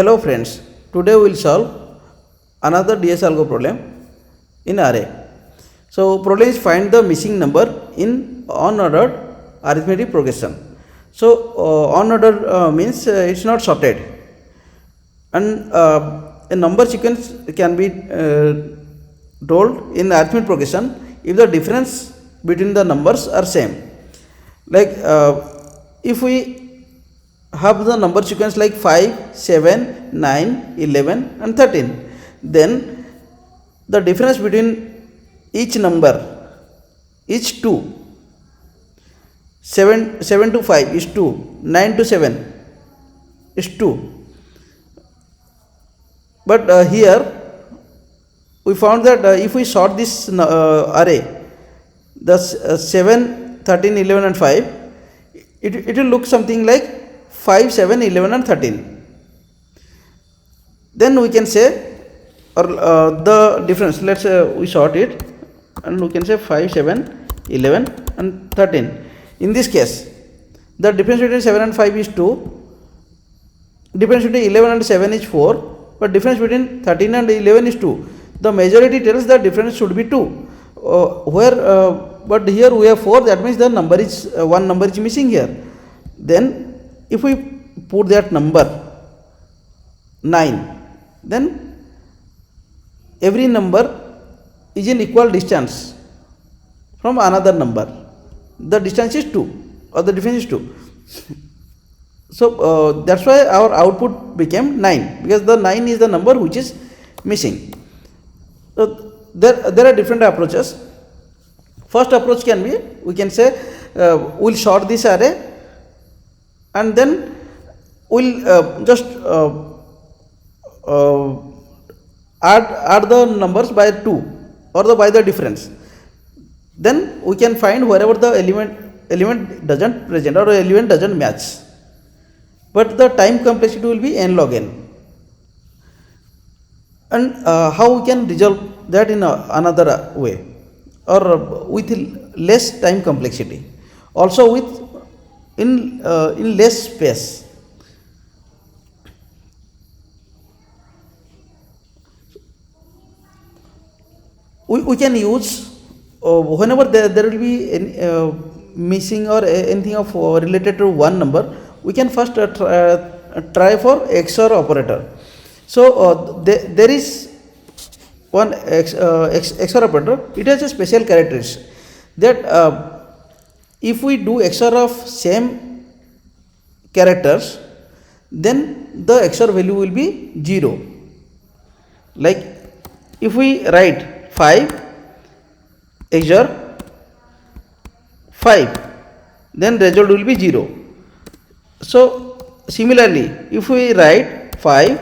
Hello friends, today we will solve another DS algo problem in array. So problem is find the missing number in unordered arithmetic progression. So unordered means it's not sorted, and a number sequence can be told in arithmetic progression if the difference between the numbers are same. Like if we have the number sequence like 5, 7, 9, 11 and 13, then the difference between each number is 2. 7 to 5 is 2, 9 to 7 is 2. But here we found that if we sort this array, the 7, 13, 11 and 5, it will look something like 5, 7, 11 and 13. Then we can say, or the difference, let's say we sort it and we can say 5, 7, 11 and 13. In this case, the difference between 7 and 5 is 2, difference between 11 and 7 is 4, but difference between 13 and 11 is 2. The majority tells the difference should be 2. But here we have 4, that means the number is one number is missing here. Then if we put that number 9, then every number is in equal distance from another number. The distance is 2 or the difference is 2. So that's why our output became 9, because the 9 is the number which is missing. So there are different approaches. First approach can be, we can say we'll sort this array and then we'll just add the numbers by 2 or by the difference. Then we can find wherever the element doesn't present or element doesn't match. But the time complexity will be n log n. And how we can resolve that in another way, or with less time complexity, also with in less space. We can use whenever there will be any, missing or anything of related to one number, we can first try for XOR operator. So there is one XOR operator. It has a special characteristic that if we do XOR of same characters, then the XOR value will be 0. Like if we write 5 XOR 5, then result will be 0. So similarly, if we write 5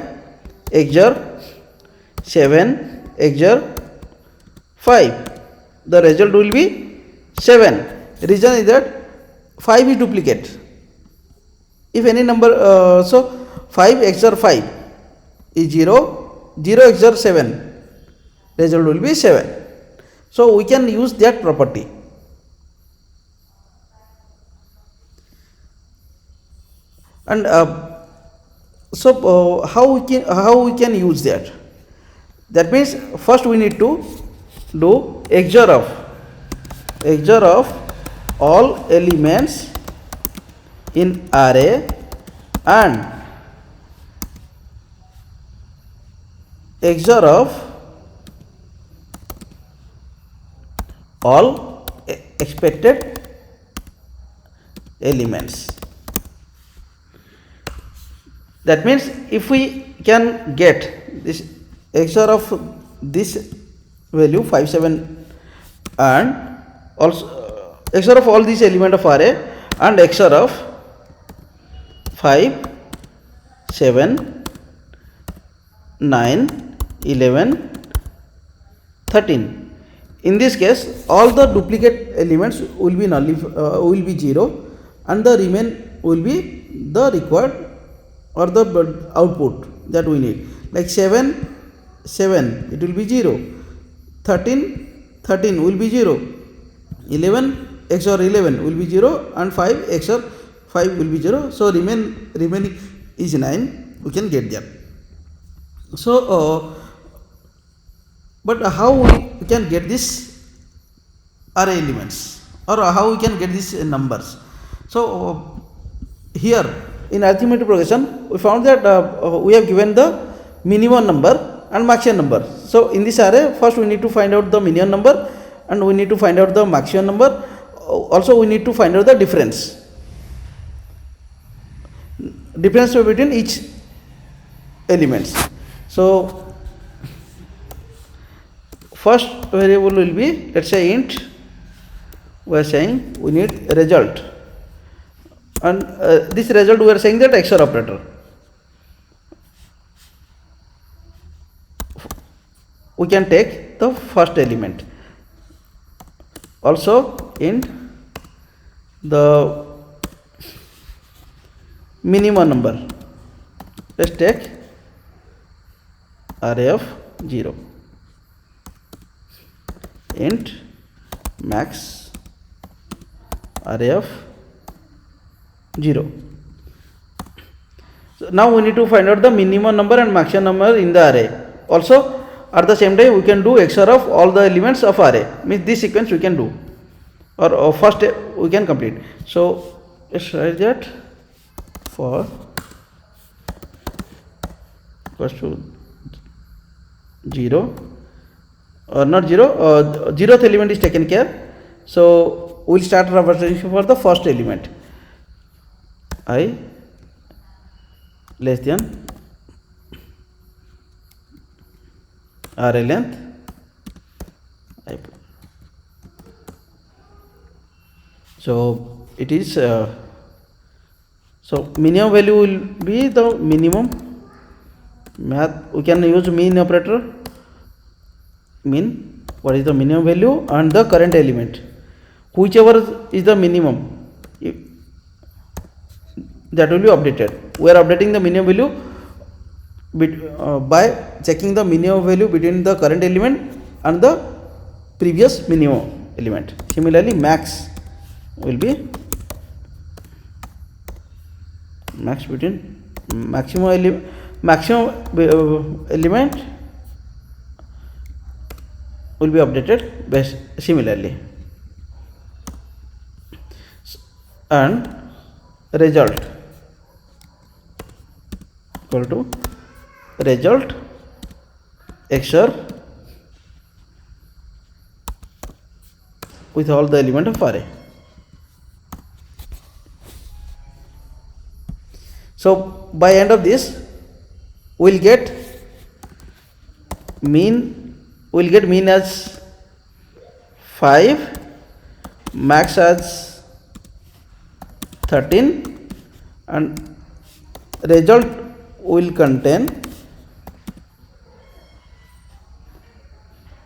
XOR 7 XOR 5, the result will be 7. Reason is that 5 is duplicate. If any number, so 5 XOR 5 is 0, 0 XOR 7, result will be 7. So we can use that property. And so how we can use that? That means first we need to do XOR of all elements in array and XOR of all expected elements. That means if we can get this XOR of this value 5, 7 and also XOR of all these elements of array and XOR of 5, 7, 9, 11, 13. In this case, all the duplicate elements will be 0, and the remain will be the required or the output that we need. Like 7, it will be 0, 13 will be 0, 11 XOR 11 will be 0, and 5 XOR 5 will be 0. So remaining is 9. We can get that. So but how we can get this array elements, or how we can get these numbers? So here in arithmetic progression we found that we have given the minimum number and maximum number. So in this array, first we need to find out the minimum number and we need to find out the maximum number. Also we need to find out the difference between each elements. So first variable will be, let's say, int. We are saying we need result, and this result we are saying that XOR operator. We can take the first element. Also int the minimum number. Let's take array of 0. Int max array of 0. So now we need to find out the minimum number and maximum number in the array. Also at the same time we can do XOR of all the elements of array. Means this sequence we can do, or first step we can complete. So let's write that for equals to 0, or not 0, 0th element is taken care. So we will start representation for the first element. I less than array length I. So it is so minimum value will be the minimum. Math we can use mean operator. Mean, what is the minimum value, and the current element, whichever is the minimum, that will be updated. We are updating the minimum value by checking the minimum value between the current element and the previous minimum element. Similarly, max will be max between maximum element will be updated best similarly, and result equal to result XOR with all the element of array. So by end of this we will get mean as 5, max as 13, and result will contain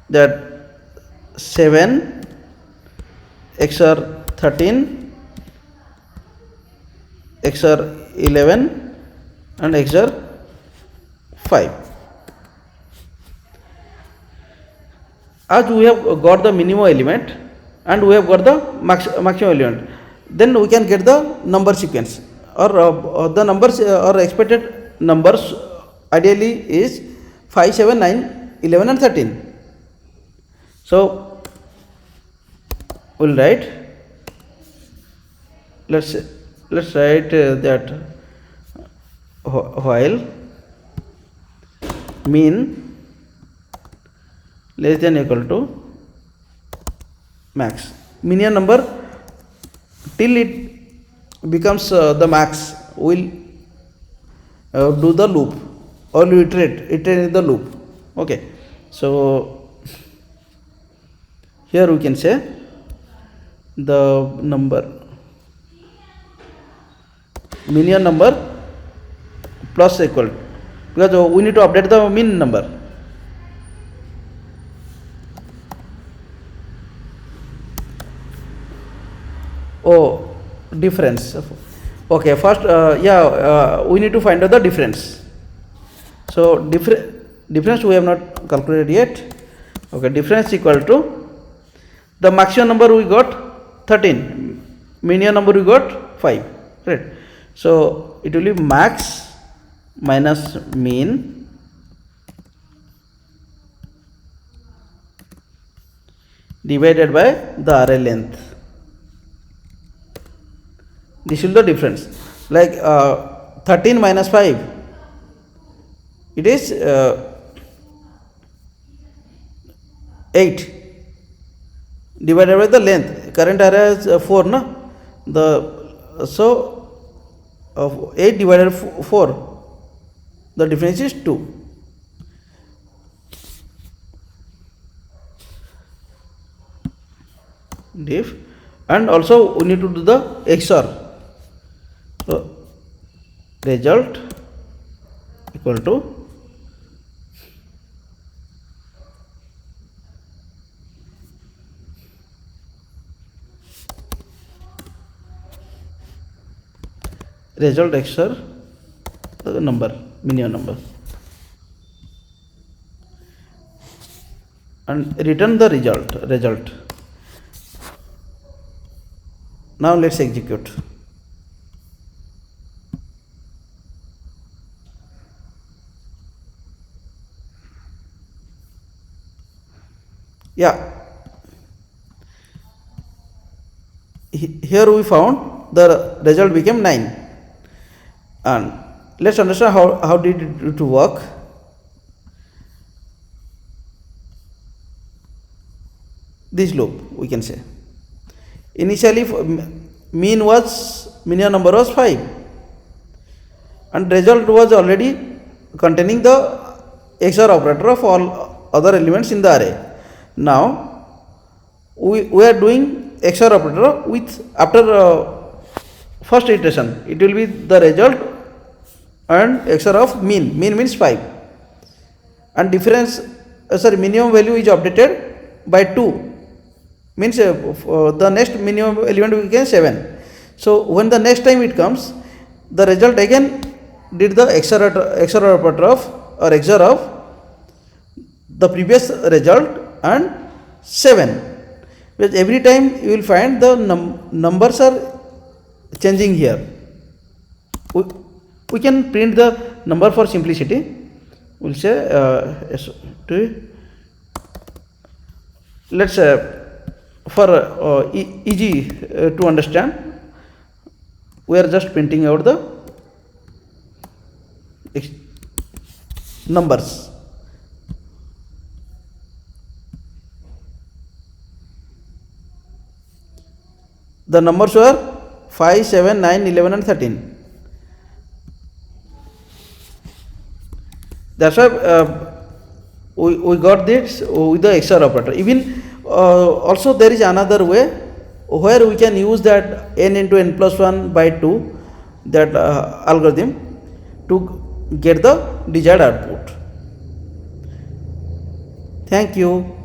that 7 XOR 13, XOR 11, and XOR 5. As we have got the minimum element and we have got the maximum element, then we can get the number sequence, or the numbers or expected numbers ideally is 5, 7, 9, 11 and 13. So we will write, let's write that while mean less than equal to max, minimum number till it becomes the max, will do the loop, or iterate in the loop. Okay, so here we can say the number minimum number plus equal, because we need to update the mean number. Oh, difference. Okay, first we need to find out the difference. So difference we have not calculated yet. Okay, difference equal to the maximum number we got 13, minimum number we got 5, right? So it will be max minus mean divided by the array length. This is the difference. Like 13 minus 5, it is 8 divided by the length. Current array is 4, na? So 8 divided by 4, the difference is 2. Diff, and also we need to do the XOR. So result equal to result XOR the number, minimum number, and return the result. Now let's execute. Yeah, here we found the result became 9, and let's understand how did it to work. This loop, we can say, initially minimum number was 5, and result was already containing the XOR operator of all other elements in the array. Now we are doing XOR operator with, after first iteration, it will be the result and XOR of mean means 5, and difference minimum value is updated by 2, means the next minimum element became 7. So when the next time it comes, the result again did the XOR operator of, or XOR of the previous result and 7. Because every time you will find the numbers are changing here. We can print the number for simplicity. We will say let's for easy to understand, we are just printing out the numbers. The numbers were 5, 7, 9, 11 and 13. That's why we got this with the XOR operator. Even also there is another way where we can use that n into n plus 1 by 2, that algorithm, to get the desired output. Thank you.